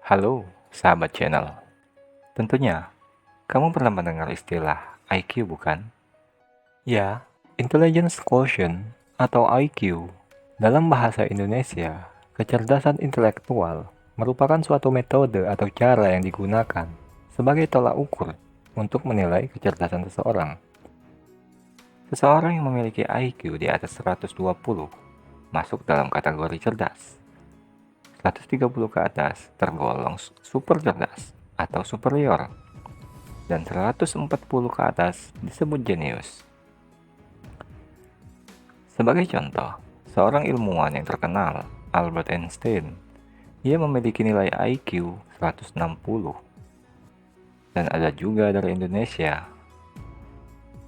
Halo, sahabat channel. Tentunya, kamu pernah mendengar istilah IQ bukan? Ya, Intelligence Quotient atau IQ. Dalam bahasa Indonesia, kecerdasan intelektual merupakan suatu metode atau cara yang digunakan sebagai tolak ukur untuk menilai kecerdasan seseorang. Seseorang yang memiliki IQ di atas 120 masuk dalam kategori cerdas. 130 ke atas tergolong super cerdas atau superior, dan 140 ke atas disebut jenius. Sebagai contoh, seorang ilmuwan yang terkenal, Albert Einstein, ia memiliki nilai IQ 160. Dan ada juga dari Indonesia,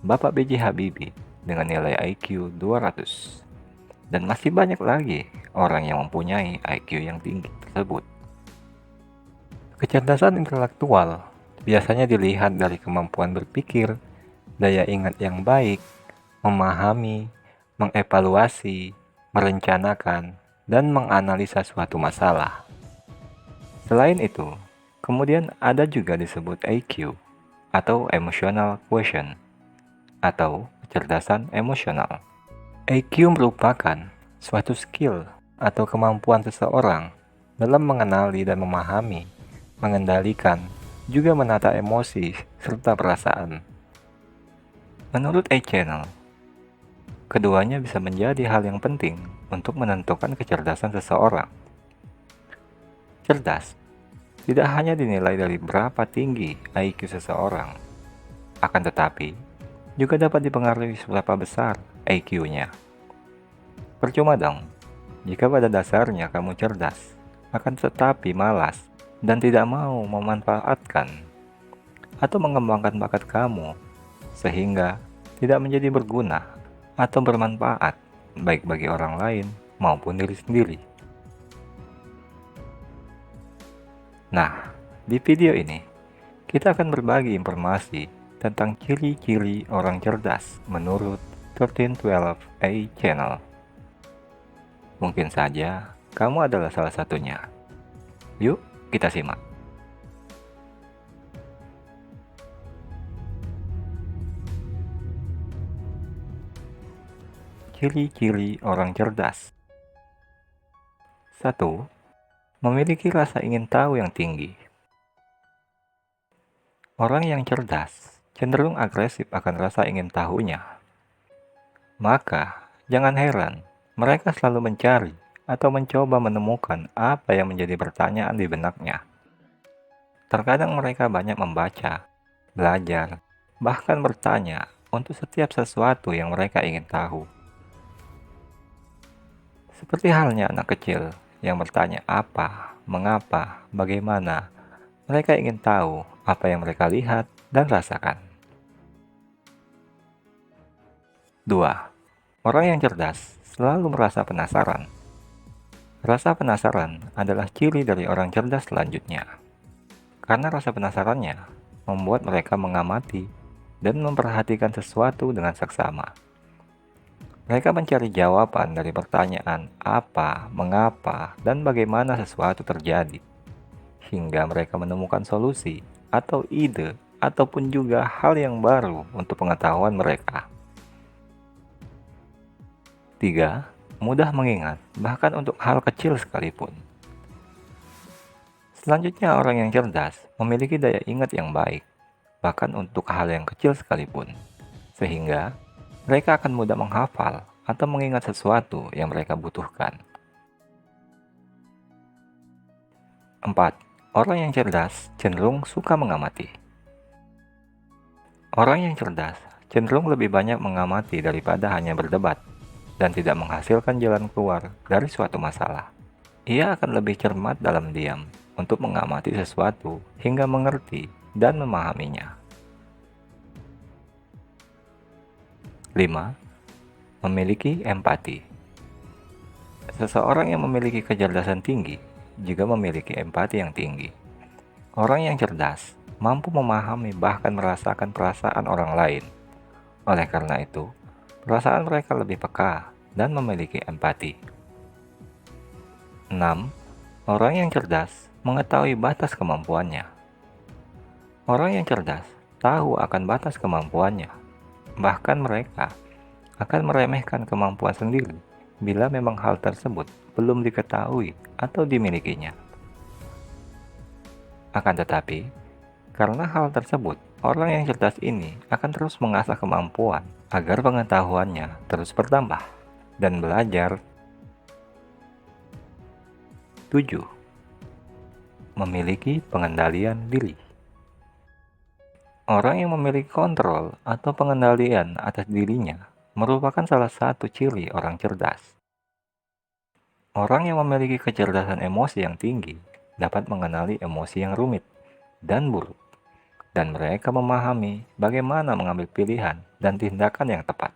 Bapak B.J. Habibie dengan nilai IQ 200. Dan masih banyak lagi orang yang mempunyai IQ yang tinggi tersebut. Kecerdasan intelektual biasanya dilihat dari kemampuan berpikir, daya ingat yang baik, memahami, mengevaluasi, merencanakan, dan menganalisa suatu masalah. Selain itu, kemudian ada juga disebut EQ atau Emotional Quotient atau kecerdasan emosional. EQ merupakan suatu skill atau kemampuan seseorang dalam mengenali dan memahami, mengendalikan, juga menata emosi serta perasaan. Menurut A-Channel, keduanya bisa menjadi hal yang penting untuk menentukan kecerdasan seseorang. Cerdas tidak hanya dinilai dari berapa tinggi IQ seseorang, akan tetapi juga dapat dipengaruhi seberapa besar IQ-nya. Percuma dong, jika pada dasarnya kamu cerdas, akan tetapi malas dan tidak mau memanfaatkan atau mengembangkan bakat kamu, sehingga tidak menjadi berguna atau bermanfaat baik bagi orang lain maupun diri sendiri. Nah, di video ini kita akan berbagi informasi tentang ciri-ciri orang cerdas menurut 1312 A Channel. Mungkin saja kamu adalah salah satunya. Yuk, kita simak. Ciri-ciri orang cerdas. 1. Memiliki rasa ingin tahu yang tinggi. Orang yang cerdas cenderung agresif akan rasa ingin tahunya. Maka, jangan heran mereka selalu mencari atau mencoba menemukan apa yang menjadi pertanyaan di benaknya. Terkadang mereka banyak membaca, belajar, bahkan bertanya untuk setiap sesuatu yang mereka ingin tahu. Seperti halnya anak kecil yang bertanya apa, mengapa, bagaimana. Mereka ingin tahu apa yang mereka lihat dan rasakan. 2. Orang yang cerdas selalu merasa penasaran. Rasa penasaran adalah ciri dari orang cerdas selanjutnya. Karena rasa penasarannya membuat mereka mengamati dan memperhatikan sesuatu dengan seksama. Mereka mencari jawaban dari pertanyaan apa, mengapa, dan bagaimana sesuatu terjadi, hingga mereka menemukan solusi atau ide ataupun juga hal yang baru untuk pengetahuan mereka. 3. Mudah mengingat, bahkan untuk hal kecil sekalipun. Selanjutnya, orang yang cerdas memiliki daya ingat yang baik, bahkan untuk hal yang kecil sekalipun, sehingga mereka akan mudah menghafal atau mengingat sesuatu yang mereka butuhkan. 4. Orang yang cerdas cenderung suka mengamati. Orang yang cerdas cenderung lebih banyak mengamati daripada hanya berdebat dan tidak menghasilkan jalan keluar dari suatu masalah. Ia akan lebih cermat dalam diam untuk mengamati sesuatu hingga mengerti dan memahaminya. 5. Memiliki empati. Seseorang yang memiliki kecerdasan tinggi juga memiliki empati yang tinggi. Orang yang cerdas mampu memahami bahkan merasakan perasaan orang lain. Oleh karena itu, perasaan mereka lebih peka dan memiliki empati. 6. Orang yang cerdas mengetahui batas kemampuannya. Orang yang cerdas tahu akan batas kemampuannya. Bahkan mereka akan meremehkan kemampuan sendiri bila memang hal tersebut belum diketahui atau dimilikinya. Akan tetapi, karena hal tersebut, orang yang cerdas ini akan terus mengasah kemampuan agar pengetahuannya terus bertambah dan belajar. 7. Memiliki pengendalian diri. Orang yang memiliki kontrol atau pengendalian atas dirinya merupakan salah satu ciri orang cerdas. Orang yang memiliki kecerdasan emosi yang tinggi dapat mengenali emosi yang rumit dan buruk, dan mereka memahami bagaimana mengambil pilihan dan tindakan yang tepat.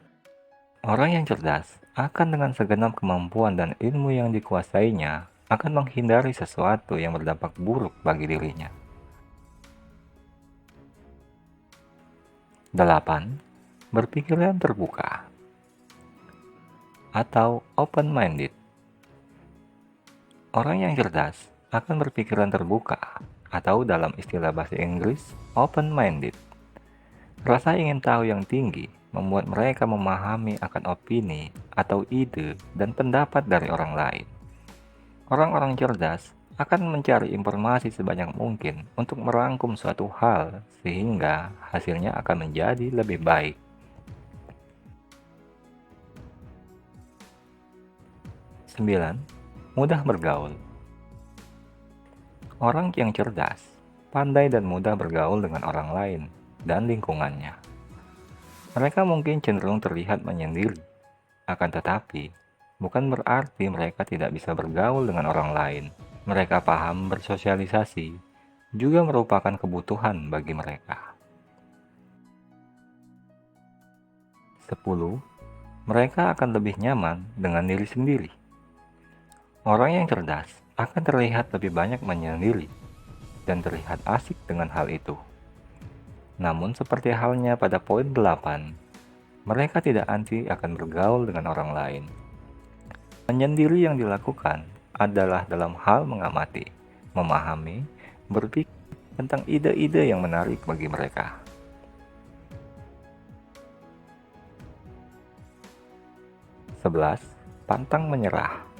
Orang yang cerdas akan dengan segenap kemampuan dan ilmu yang dikuasainya akan menghindari sesuatu yang berdampak buruk bagi dirinya. 8. Berpikiran terbuka atau open-minded. Orang yang cerdas akan berpikiran terbuka atau dalam istilah bahasa Inggris, open-minded. Rasa ingin tahu yang tinggi membuat mereka memahami akan opini atau ide dan pendapat dari orang lain. Orang-orang cerdas akan mencari informasi sebanyak mungkin untuk merangkum suatu hal sehingga hasilnya akan menjadi lebih baik. 9. Mudah bergaul. Orang yang cerdas, pandai dan mudah bergaul dengan orang lain dan lingkungannya. Mereka mungkin cenderung terlihat menyendiri, akan tetapi bukan berarti mereka tidak bisa bergaul dengan orang lain. Mereka paham bersosialisasi juga merupakan kebutuhan bagi mereka. 10. Mereka akan lebih nyaman dengan diri sendiri. Orang yang cerdas akan terlihat lebih banyak menyendiri dan terlihat asik dengan hal itu. Namun seperti halnya pada poin 8, mereka tidak anti akan bergaul dengan orang lain. Menyendiri yang dilakukan adalah dalam hal mengamati, memahami, berpikir tentang ide-ide yang menarik bagi mereka. 11. Pantang menyerah.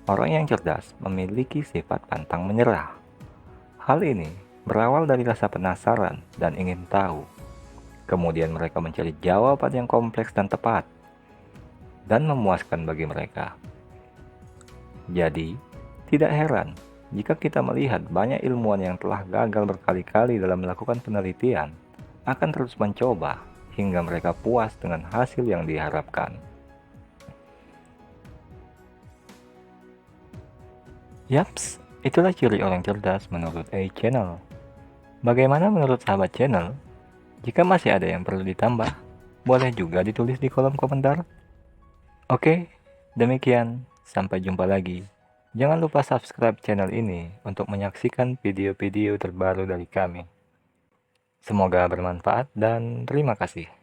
Orang yang cerdas memiliki sifat pantang menyerah. Hal ini berawal dari rasa penasaran dan ingin tahu. Kemudian mereka mencari jawaban yang kompleks dan tepat, dan memuaskan bagi mereka. Jadi, tidak heran jika kita melihat banyak ilmuwan yang telah gagal berkali-kali dalam melakukan penelitian akan terus mencoba hingga mereka puas dengan hasil yang diharapkan. Yaps, itulah ciri orang cerdas menurut A-Channel. Bagaimana menurut sahabat channel? Jika masih ada yang perlu ditambah, boleh juga ditulis di kolom komentar. Oke, demikian. Sampai jumpa lagi. Jangan lupa subscribe channel ini untuk menyaksikan video-video terbaru dari kami. Semoga bermanfaat dan terima kasih.